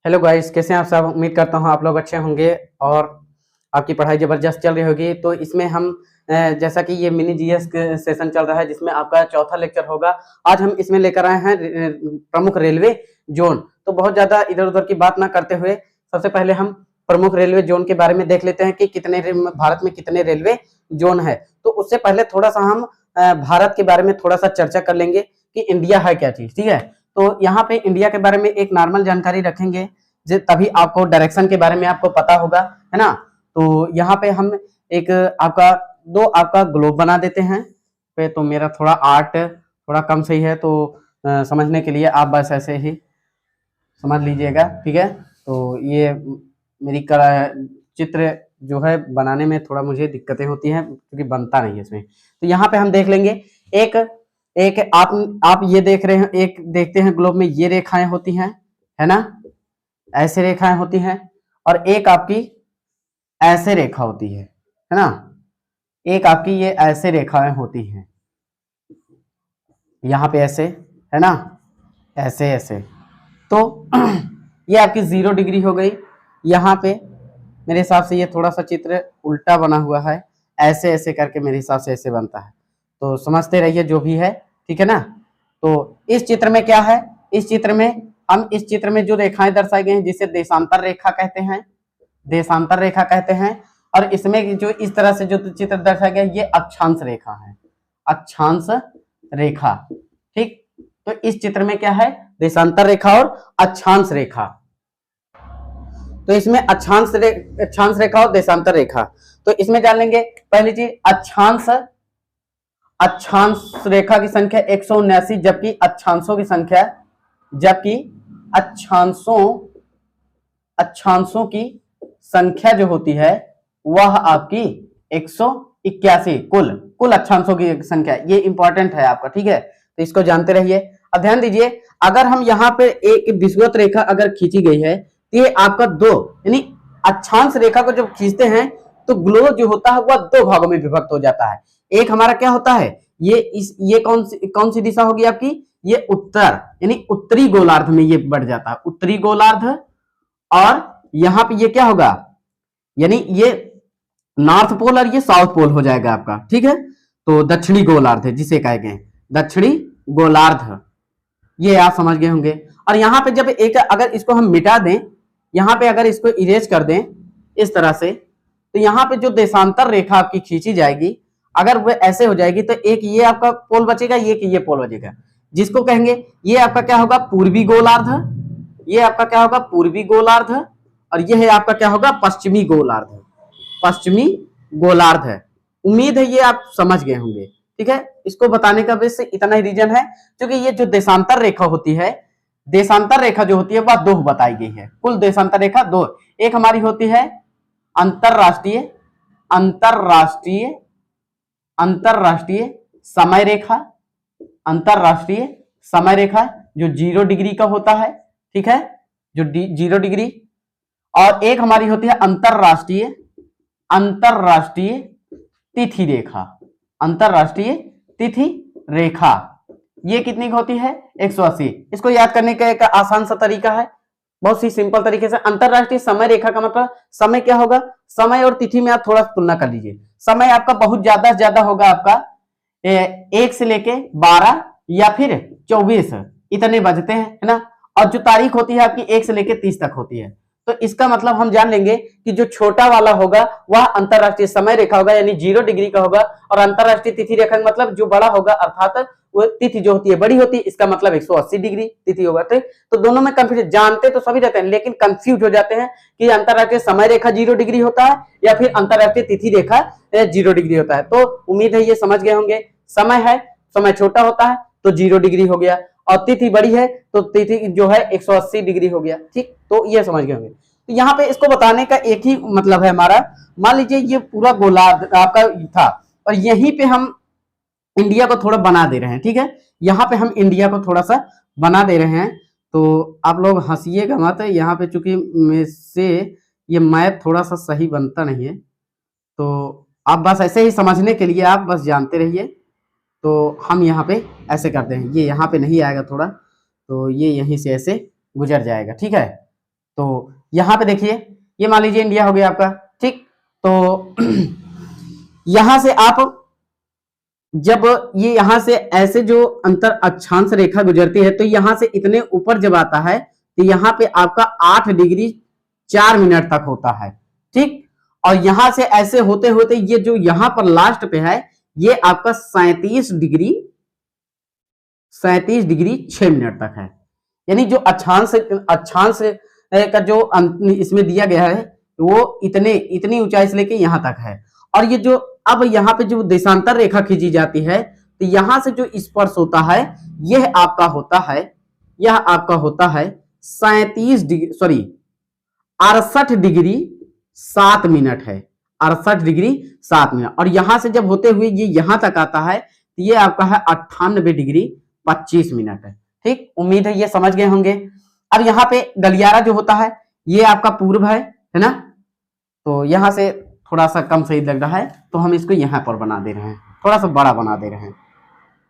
Hello guys, कैसे हैं आप सब। उम्मीद करता हूँ आप लोग अच्छे होंगे और आपकी पढ़ाई ज़बरदस्त चल रही होगी। तो इसमें हम जैसा कि ये मिनी जीएस सेशन चल रहा है जिसमें आपका चौथा लेक्चर होगा। आज हम इसमें लेकर आए हैं प्रमुख रेलवे जोन। तो बहुत ज़्यादा इधर उधर की बात ना करते हुए सबसे पहले हम प्रमुख रेलवे जोन के बारे में देख लेते हैं कि कितने भारत में कितने रेलवे जोन है। तो उससे पहले थोड़ा सा हम भारत के बारे में थोड़ा सा चर्चा कर लेंगे कि इंडिया है क्या चीज़। ठीक है, तो यहाँ पे इंडिया के बारे में एक नॉर्मल जानकारी रखेंगे तभी आपको डायरेक्शन के बारे में आपको पता होगा, है ना। तो यहाँ पे हम एक आपका ग्लोब बना देते हैं पे। तो मेरा थोड़ा आर्ट थोड़ा कम सही है, तो समझने के लिए आप बस ऐसे ही समझ लीजिएगा, ठीक है। तो ये मेरी चित्र जो है बनाने में थोड़ा मुझे दिक्कतें होती हैं क्योंकि बनता नहीं है इसमें। तो यहाँ पे हम देख लेंगे एक एक आप ये देख रहे हैं, एक देखते हैं ग्लोब में ये रेखाएं होती हैं, है ना, ऐसे रेखाएं होती हैं। और एक आपकी ऐसे रेखा होती है ना। एक आपकी ये ऐसे रेखाएं होती हैं, यहाँ पे ऐसे, है ना, ऐसे ऐसे। तो ये आपकी 0 डिग्री हो गई। यहाँ पे मेरे हिसाब से ये थोड़ा सा चित्र उल्टा बना हुआ है, ऐसे ऐसे करके मेरे हिसाब से ऐसे बनता है। तो समझते रहिए जो भी है, ठीक है ना। तो इस चित्र में क्या है, इस चित्र में जो रेखाएं दर्शाई गई हैं जिसे देशांतर रेखा कहते हैं, देशांतर रेखा कहते हैं। और इसमें जो इस तरह से जो चित्र दर्शाया गया ये अक्षांश रेखा है, अक्षांश रेखा। ठीक, तो इस चित्र में क्या है, देशांतर रेखा और अक्षांश रेखा। तो इसमें अक्षांश रेखा और देशांतर रेखा। तो इसमें जान लेंगे पहली चीज, अक्षांश रेखा की संख्या 179, जबकि अक्षांशों की संख्या, अक्षांशों की संख्या जो होती है वह आपकी 181। कुल अक्षांशों की संख्या, ये इंपॉर्टेंट है आपका, ठीक है। तो इसको जानते रहिए। अब ध्यान दीजिए, अगर हम यहाँ पे एक विषुवत रेखा अगर खींची गई है तो ये आपका दो, यानी अक्षांश रेखा को जब खींचते हैं तो ग्लोब जो होता है वह 2 भागों में विभक्त हो जाता है। एक हमारा क्या होता है, ये कौन सी दिशा होगी आपकी, ये उत्तर, यानी उत्तरी गोलार्ध में ये बढ़ जाता है, उत्तरी गोलार्ध। और यहां पे ये क्या होगा, यानी ये नॉर्थ पोल और ये साउथ पोल हो जाएगा आपका, ठीक है। तो दक्षिणी गोलार्ध जिसे कहे गए दक्षिणी गोलार्ध, ये आप समझ गए होंगे। और यहाँ पे जब एक अगर इसको हम मिटा दें, यहाँ पे अगर इसको इरेज कर दें इस तरह से, तो यहाँ पे जो देशांतर रेखा आपकी खींची जाएगी अगर वो ऐसे हो जाएगी तो एक ये आपका पोल बचेगा, ये पोल बचेगा, जिसको कहेंगे ये आपका क्या होगा, पूर्वी गोलार्ध। ये आपका क्या होगा, पूर्वी गोलार्ध। और ये है आपका क्या होगा, पश्चिमी गोलार्ध, पश्चिमी गोलार्ध है। उम्मीद है ये आप समझ गए होंगे, ठीक है। इसको बताने का वैसे इतना ही रीजन है क्योंकि ये जो देशांतर रेखा होती है, देशांतर रेखा जो होती है वह 2 बताई गई है। कुल देशांतर रेखा 2, एक हमारी होती है अंतरराष्ट्रीय अंतरराष्ट्रीय अंतरराष्ट्रीय समय रेखा, अंतरराष्ट्रीय समय रेखा जो 0 डिग्री का होता है, ठीक है, जो 0 डिग्री। और एक हमारी होती है अंतरराष्ट्रीय तिथि रेखा, अंतरराष्ट्रीय तिथि रेखा। ये कितनी की होती है, 180। इसको याद करने का एक आसान सा तरीका है, बहुत ही सिंपल तरीके से। अंतरराष्ट्रीय समय रेखा का मतलब समय क्या होगा, समय और तिथि में आप थोड़ा तुलना कर लीजिए। समय आपका बहुत ज्यादा होगा आपका 1 से लेके 12 या फिर 24 इतने बजते हैं, है ना। और जो तारीख होती है आपकी 1 से लेके 30 तक होती है। तो इसका मतलब हम जान लेंगे कि जो छोटा वाला होगा वह अंतरराष्ट्रीय समय रेखा होगा, यानी 0 डिग्री का होगा। और अंतरराष्ट्रीय तिथि रेखा का मतलब जो बड़ा होगा, अर्थात वो तिथि जो होती है बड़ी होती है, इसका मतलब 180 डिग्री तिथि होगा। तो दोनों में कंफ्यूजन, जानते तो सभी रहते हैं लेकिन कंफ्यूज हो जाते हैं कि अंतरराष्ट्रीय समय रेखा 0 डिग्री होता है या फिर अंतरराष्ट्रीय तिथि रेखा 0 डिग्री होता है। तो उम्मीद है ये समझ गए होंगे। समय है, समय छोटा होता है तो 0 डिग्री हो गया, और तिथि बड़ी है तो तिथि जो है 180 डिग्री हो गया, ठीक। तो ये समझ गए होंगे। तो यहाँ पे इसको बताने का एक ही मतलब है हमारा, मान लीजिए ये पूरा गोलार्ध आपका था और यहीं पे हम इंडिया को थोड़ा बना दे रहे हैं, ठीक है। यहाँ पे हम इंडिया को थोड़ा सा बना दे रहे हैं। तो आप लोग हंसिएगा मत, यहाँ पे चूंकि में से ये मैथ थोड़ा सा सही बनता नहीं है, तो आप बस ऐसे ही समझने के लिए आप बस जानते रहिए। तो हम यहाँ पे ऐसे करते हैं, ये यहाँ पे नहीं आएगा थोड़ा, तो ये यहीं से ऐसे गुजर जाएगा, ठीक है। तो यहां पे देखिए, ये मान लीजिए इंडिया हो गया आपका, ठीक। तो यहां से आप जब ये यहां से ऐसे जो अंतर अक्षांश रेखा गुजरती है, तो यहां से इतने ऊपर जब आता है तो यहां पे आपका 8 डिग्री 4 मिनट तक होता है, ठीक। और यहां से ऐसे होते होते ये जो यहां पर लास्ट पे है, ये आपका 37 डिग्री 6 मिनट तक है। यानी जो अक्षांश अक्षांश का जो इसमें दिया गया है, वो इतनी ऊंचाई से लेके यहां तक है। और ये जो अब यहाँ पे जो देशांतर रेखा खींची जाती है, तो यहां से जो स्पर्श होता है, यह आपका होता है 68 डिग्री 7 मिनट है, 68 डिग्री 7 मिनट। और यहां से जब होते हुए ये यहां तक आता है, तो ये आपका है 98 डिग्री 25 मिनट है, ठीक। उम्मीद है ये समझ गए होंगे। अब यहाँ पे गलियारा जो होता है, ये आपका पूर्व है ना। तो यहां से थोड़ा सा कम सही लग रहा है, तो हम इसको यहाँ पर बना दे रहे हैं, थोड़ा सा बड़ा बना दे रहे हैं,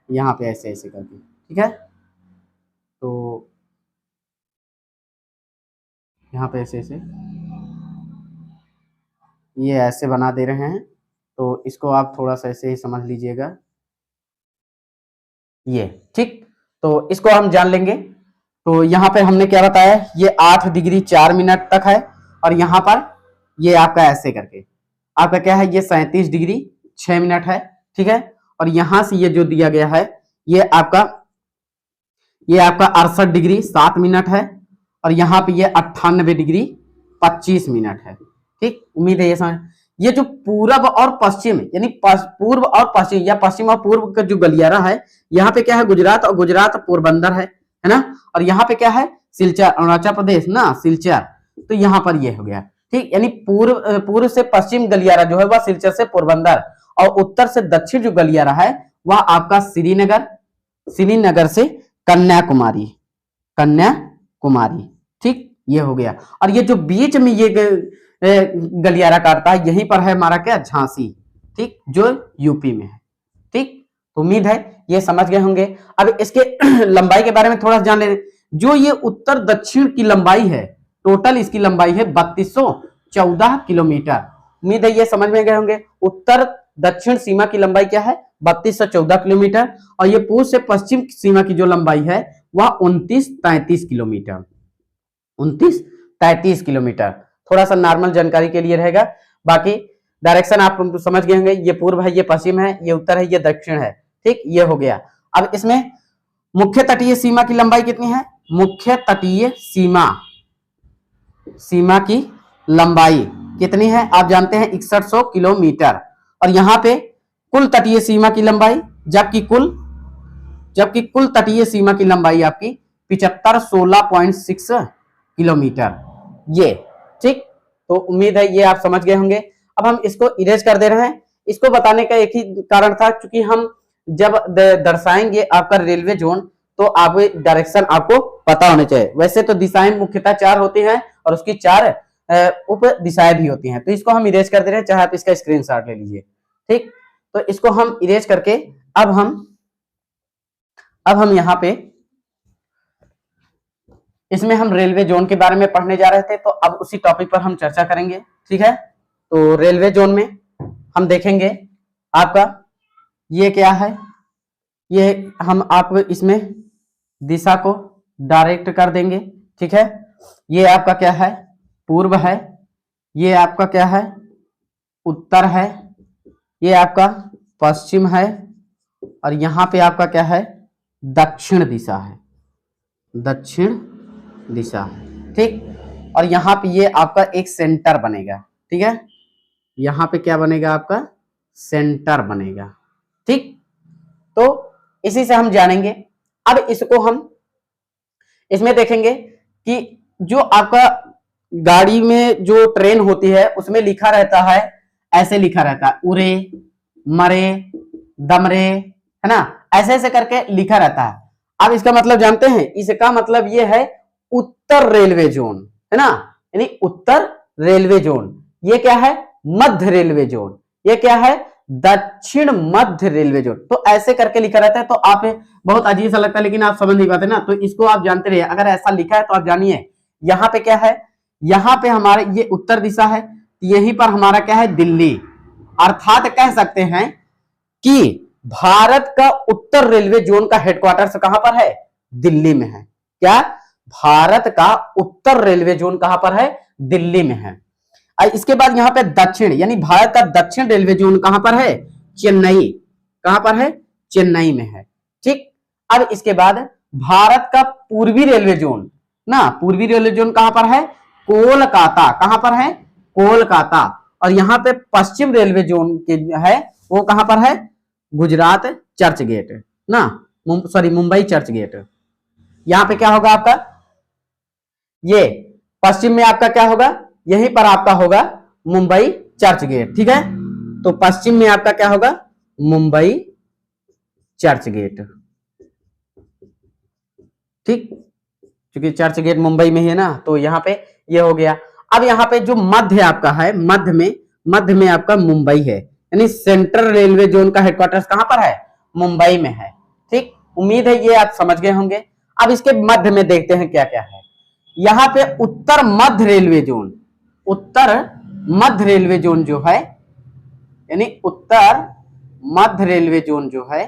यहाँ पे ऐसे ऐसे करके, ठीक है। तो यहाँ पे ऐसे ऐसे ये ऐसे बना दे रहे हैं, तो इसको आप थोड़ा सा ऐसे ही समझ लीजिएगा, ये, ठीक। तो इसको हम जान लेंगे। तो यहाँ पे हमने क्या बताया, ये 8 डिग्री 4 मिनट तक है, और यहाँ पर ये आपका ऐसे करके आपका क्या है, ये 37 डिग्री 6 मिनट है, ठीक है। और यहां से ये जो दिया गया है, ये आपका 68 डिग्री 7 मिनट है, और यहाँ पे ये 98 डिग्री 25 मिनट है, ठीक। उम्मीद है ये समझ। ये जो पूर्व और पश्चिम, यानी पूर्व और पश्चिम या पश्चिम और पूर्व का जो गलियारा है, यहाँ पे क्या है, गुजरात, और गुजरात पोरबंदर है ना। और यहाँ पे क्या है, सिलचर, अरुणाचल प्रदेश ना, सिलचर। तो यहाँ पर ये हो गया, ठीक। यानी पूर्व से पश्चिम गलियारा जो है वह सिलचर से पोरबंदर, और उत्तर से दक्षिण जो गलियारा है वह आपका श्रीनगर से कन्याकुमारी, ठीक। ये हो गया। और ये जो बीच में ये गलियारा काटता है, यहीं पर है हमारा क्या, झांसी, ठीक, जो यूपी में है, ठीक। तो उम्मीद है ये समझ गए होंगे। अब इसके लंबाई के बारे में थोड़ा जान ले। जो ये उत्तर दक्षिण की लंबाई है, टोटल इसकी लंबाई है 3214 किलोमीटर। उम्मीद है ये समझ में गए होंगे। उत्तर दक्षिण सीमा की लंबाई क्या है, 3214 किलोमीटर। और ये पूर्व से पश्चिम सीमा की जो लंबाई है वह 2933 किलोमीटर, 2933 किलोमीटर। थोड़ा सा नॉर्मल जानकारी के लिए रहेगा, बाकी डायरेक्शन आप समझ गए होंगे। ये पूर्व है, ये पश्चिम है, ये उत्तर है, ये दक्षिण है, ठीक। ये हो गया। अब इसमें मुख्य तटीय सीमा की लंबाई कितनी है, मुख्य तटीय सीमा की लंबाई कितनी है, आप जानते हैं 6100 किलोमीटर। और यहाँ पे कुल तटीय सीमा की लंबाई, जबकि कुल तटीय सीमा की लंबाई आपकी 7516.6 किलोमीटर, ये, ठीक। तो उम्मीद है ये आप समझ गए होंगे। अब हम इसको इरेज कर दे रहे हैं। इसको बताने का एक ही कारण था, क्योंकि हम जब दर्शाएंगे आपका रेलवे जोन, तो आप डायरेक्शन आपको पता होने चाहिए। वैसे तो दिशाएं मुख्यतः 4 होती हैं, और उसकी 4 उप दिशाएं भी होती हैं। तो इसको हम इरेज कर दे रहे हैं, चाहे आप इसका स्क्रीनशॉट ले लीजिए, ठीक। तो इसको हम इरेज करके अब हम यहाँ पे इसमें हम रेलवे जोन के बारे में पढ़ने जा रहे थे, तो अब उसी टॉपिक पर हम चर्चा करेंगे, ठीक है। तो रेलवे जोन में हम देखेंगे आपका ये क्या है, ये हम आपको इसमें दिशा को डायरेक्ट कर देंगे, ठीक है। ये आपका क्या है, पूर्व है, ये आपका क्या है, उत्तर है, ये आपका पश्चिम है, और यहां पे आपका क्या है, दक्षिण दिशा है, दक्षिण दिशा, ठीक। और यहां पे ये आपका एक सेंटर बनेगा, ठीक है। यहां पे क्या बनेगा, आपका सेंटर बनेगा, ठीक। तो इसी से हम जानेंगे। अब इसको हम इसमें देखेंगे कि जो आपका गाड़ी में जो ट्रेन होती है उसमें लिखा रहता है, ऐसे लिखा रहता है, उरे, मरे, दमरे, है ना, ऐसे ऐसे करके लिखा रहता है। अब इसका मतलब जानते हैं, इसका मतलब ये है उत्तर रेलवे जोन, है ना, यानी उत्तर रेलवे जोन। ये क्या है, मध्य रेलवे जोन। ये क्या है, दक्षिण मध्य रेलवे जोन। तो ऐसे करके लिखा रहता है। तो आप बहुत अजीब सा लगता है, लेकिन आप समझ नहीं पाते ना, तो इसको आप जानते रहिए। अगर ऐसा लिखा है तो आप जानिए यहाँ पे क्या है, यहां पे हमारा ये उत्तर दिशा है, यहीं पर हमारा क्या है, दिल्ली। अर्थात कह सकते हैं कि भारत का उत्तर रेलवे जोन का हेडक्वार्टर्स कहां पर है, दिल्ली में है। क्या, भारत का उत्तर रेलवे जोन कहां पर है, दिल्ली में है। इसके बाद यहां पे दक्षिण, यानी भारत का दक्षिण रेलवे जोन कहां पर है, चेन्नई। कहां पर है, चेन्नई में है। ठीक, अब इसके बाद भारत का पूर्वी रेलवे जोन ना, पूर्वी रेलवे जोन कहां पर है, कोलकाता। कहां पर है, कोलकाता। और यहां पे पश्चिम रेलवे जोन के है वो कहां पर है, गुजरात चर्च गेट ना, सॉरी मुंबई चर्च गेट। यहां पे क्या होगा आपका, ये पश्चिम में आपका क्या होगा, यहीं पर आपका होगा मुंबई चर्च गेट। ठीक है, तो पश्चिम में आपका क्या होगा, मुंबई चर्च गेट। ठीक, क्योंकि चर्च गेट मुंबई में ही है ना, तो यहां पे ये हो गया। अब यहां पे जो मध्य आपका है, मध्य में आपका मुंबई है, यानी सेंट्रल रेलवे जोन का हेडक्वार्टर्स कहां पर है, मुंबई में है। ठीक, उम्मीद है ये आप समझ गए होंगे। अब इसके मध्य में देखते हैं क्या क्या है। यहां पे उत्तर मध्य रेलवे जोन, उत्तर मध्य रेलवे जोन जो है, यानी उत्तर मध्य रेलवे जोन जो है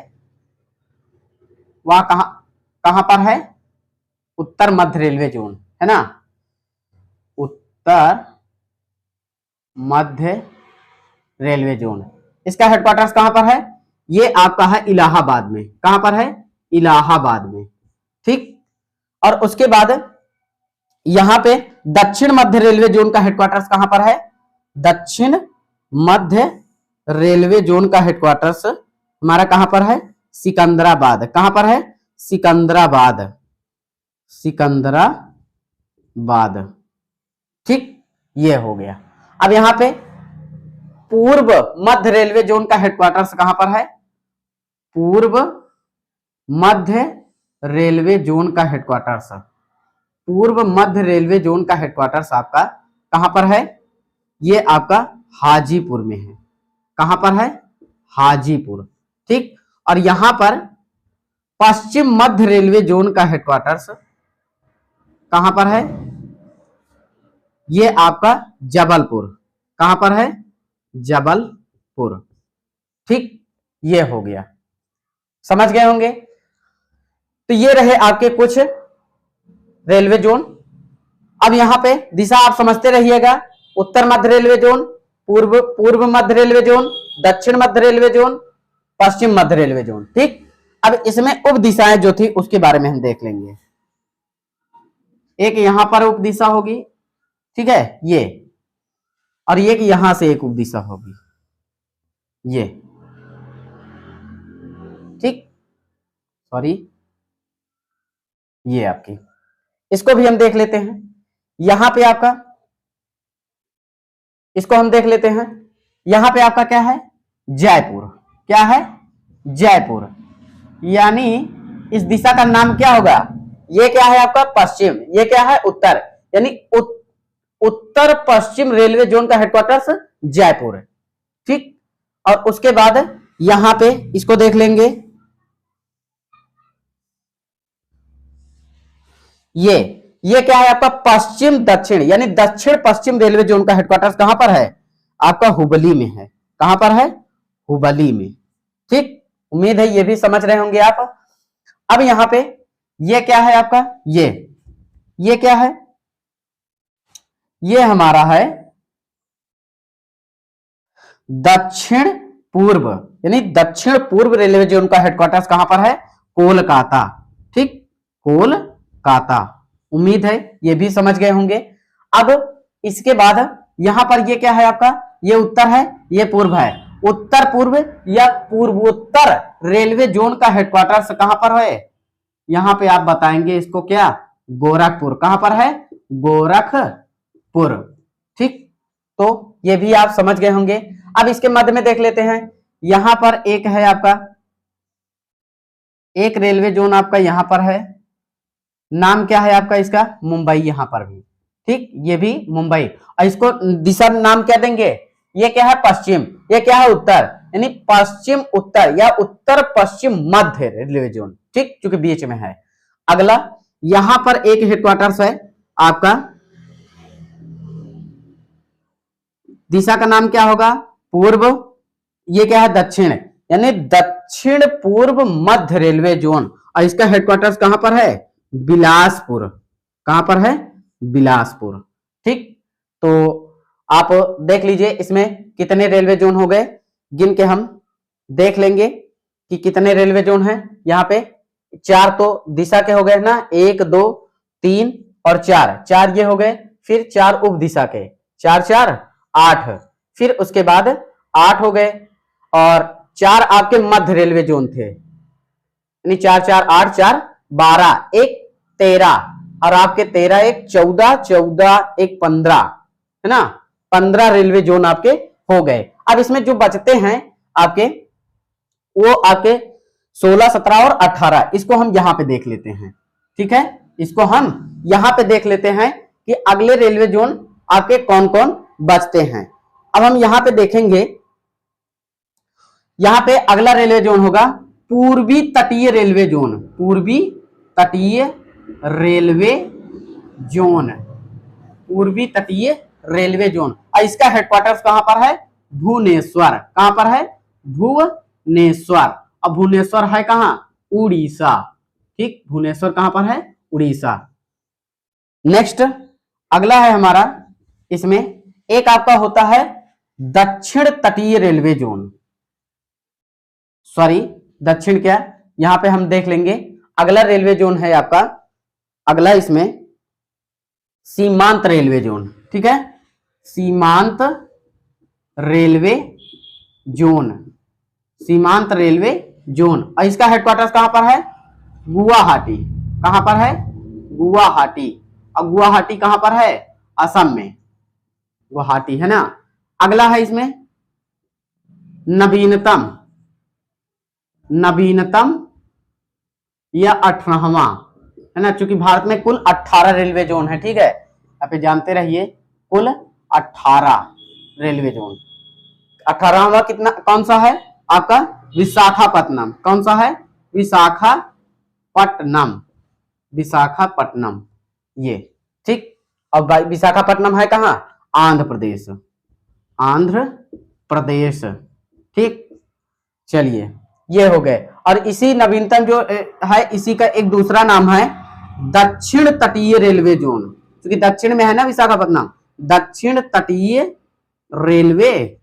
वह कहां पर है, उत्तर मध्य रेलवे जोन है ना, उत्तर मध्य रेलवे जोन। इसका हेडक्वार्टर्स कहां पर है, ये आपका है इलाहाबाद में। कहां पर है, इलाहाबाद में। ठीक, और उसके बाद यहां पे दक्षिण मध्य रेलवे जोन का हेडक्वार्टर्स कहां पर है, दक्षिण मध्य रेलवे जोन का हेडक्वार्टर्स हमारा कहां पर है, सिकंदराबाद। कहां पर है, सिकंदराबाद, सिकंदराबाद। ठीक, ये हो गया। अब यहां पे पूर्व मध्य रेलवे जोन का हेडक्वार्टर्स कहां पर है, पूर्व मध्य रेलवे जोन का हेडक्वार्टर्स, पूर्व मध्य रेलवे जोन का हेडक्वार्टर्स आपका कहां पर है, ये आपका हाजीपुर में है। कहां पर है, हाजीपुर। ठीक, और यहां पर पश्चिम मध्य रेलवे जोन का हेडक्वार्टर्स कहां पर है, ये आपका जबलपुर। कहां पर है, जबलपुर। ठीक, ये हो गया, समझ गए होंगे। तो ये रहे आपके कुछ रेलवे जोन। अब यहां पे दिशा आप समझते रहिएगा, उत्तर मध्य रेलवे जोन, पूर्व मध्य रेलवे जोन, दक्षिण मध्य रेलवे जोन, पश्चिम मध्य रेलवे जोन। ठीक, अब इसमें उप दिशाएं जो थी उसके बारे में हम देख लेंगे। एक यहां पर उप दिशा होगी, ठीक है, ये, और ये कि यहां से एक उप दिशा होगी, ये। ठीक, सॉरी, ये आपकी, इसको भी हम देख लेते हैं। यहां पे आपका, इसको हम देख लेते हैं। यहां पे आपका क्या है, जयपुर। क्या है, जयपुर। यानी इस दिशा का नाम क्या होगा, ये क्या है आपका पश्चिम, ये क्या है उत्तर, यानी उत्तर पश्चिम रेलवे जोन का हेडक्वार्टर्स जयपुर है। ठीक, और उसके बाद यहां पे इसको देख लेंगे, ये क्या है आपका पश्चिम दक्षिण, यानी दक्षिण पश्चिम रेलवे जोन का हेडक्वार्टर्स कहां पर है, आपका हुबली में है। कहां पर है, हुबली में। ठीक, उम्मीद है ये भी समझ रहे होंगे आप। अब यहां पे ये क्या है आपका, ये क्या है, ये हमारा है दक्षिण पूर्व, यानी दक्षिण पूर्व रेलवे जोन का हेडक्वार्टर्स कहां पर है, कोलकाता। ठीक, कोलकाता। उम्मीद है ये भी समझ गए होंगे। अब इसके बाद यहां पर ये क्या है आपका, ये उत्तर है, ये पूर्व है। उत्तर पूर्व या पूर्वोत्तर रेलवे जोन का हेडक्वार्टर्स कहां पर है, यहां पे आप बताएंगे इसको क्या, गोरखपुर। कहां पर है, गोरखपुर। ठीक, तो ये भी आप समझ गए होंगे। अब इसके मध्य में देख लेते हैं, यहां पर एक है आपका, एक रेलवे जोन आपका यहां पर है, नाम क्या है आपका इसका, मुंबई। यहां पर भी, ठीक, ये भी मुंबई। और इसको दिशा नाम क्या देंगे, ये क्या है पश्चिम, ये क्या है उत्तर, यानी पश्चिम उत्तर या उत्तर पश्चिम मध्य रेलवे जोन। ठीक, क्योंकि बीच में है। अगला यहां पर एक हेडक्वार्टर्स है आपका दिशा का नाम क्या होगा? पूर्व। ये क्या है? दक्षिण, यानी दक्षिण पूर्व मध्य रेलवे जोन। और इसका हेडक्वार्टर्स कहां पर है? बिलासपुर। कहां पर है? बिलासपुर। ठीक, तो आप देख लीजिए इसमें कितने रेलवे जोन हो गए, गिन के हम देख लेंगे कि कितने रेलवे जोन हैं। यहाँ पे 4 तो दिशा के हो गए ना, 1 2 3 और 4, 4 ये हो गए। फिर 4 उप दिशा के, 4 4 8, फिर उसके बाद 8 हो गए, और 4 आपके मध्य रेलवे जोन थे, यानी 4 4 8 4 12, एक 13, और आपके 13 एक 14, 14 एक 15, है ना, 15 रेलवे जोन आपके हो गए। अब इसमें जो बचते हैं आपके, वो आपके 16 17 और 18, इसको हम यहां पे देख लेते हैं। ठीक है, इसको हम यहां पे देख लेते हैं कि अगले रेलवे जोन आपके कौन कौन बचते हैं। अब हम यहां पे देखेंगे, यहां पे अगला रेलवे जोन होगा पूर्वी तटीय रेलवे जोन। पूर्वी तटीय रेलवे जोन, पूर्वी तटीय रेलवे जोन। और इसका हेडक्वार्टर्स कहां पर है? भुवनेश्वर। कहां पर है? भुवनेश्वर। अब भुवनेश्वर है कहां? उड़ीसा। ठीक, भुवनेश्वर कहां पर है? उड़ीसा। नेक्स्ट अगला है हमारा, इसमें एक आपका होता है दक्षिण तटीय रेलवे जोन। सॉरी, दक्षिण क्या, यहां पे हम देख लेंगे। अगला रेलवे जोन है आपका, अगला इसमें सीमांत रेलवे जोन। ठीक है, सीमांत रेलवे जोन, सीमांत रेलवे जोन। और इसका हेडक्वार्टर्स कहां पर है? गुवाहाटी। कहां पर है? गुवाहाटी। और गुवाहाटी कहां पर है? असम में, गुवाहाटी, है ना। अगला है इसमें नवीनतम, नवीनतम या 18वां, है ना, चूंकि भारत में कुल 18 रेलवे जोन है। ठीक है, आप जानते रहिए, कुल 18 रेलवे जोन। 18वां कितना, कौन सा है आपका? विशाखापट्टनम। कौन सा है? विशाखापट्टनम, विशाखापट्टनम ये। ठीक, और विशाखापट्टनम है कहां? आंध्र प्रदेश, आंध्र प्रदेश। ठीक, चलिए ये हो गए। और इसी नवीनतम जो है, इसी का एक दूसरा नाम है दक्षिण तटीय रेलवे जोन, क्योंकि दक्षिण में है ना विशाखापट्टनम। दक्षिण तटीय रेलवे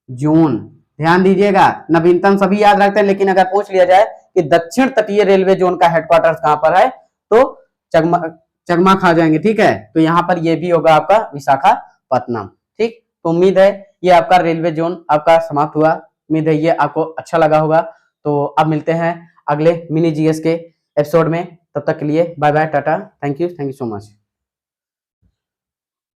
जोन, ध्यान दीजिएगा, नवीनतम सभी याद रखते हैं, लेकिन अगर पूछ लिया जाए कि दक्षिण तटीय रेलवे जोन का हेडक्वार्टर्स कहां पर है, तो चकमा खा जाएंगे। ठीक है, तो यहां पर ये भी होगा आपका विशाखापट्टनम। ठीक, तो उम्मीद है ये आपका रेलवे जोन आपका समाप्त हुआ। उम्मीद है ये आपको अच्छा लगा होगा। तो अब मिलते हैं अगले मिनी जीएस के एपिसोड में। तब तक के लिए bye bye, tata, thank you so much.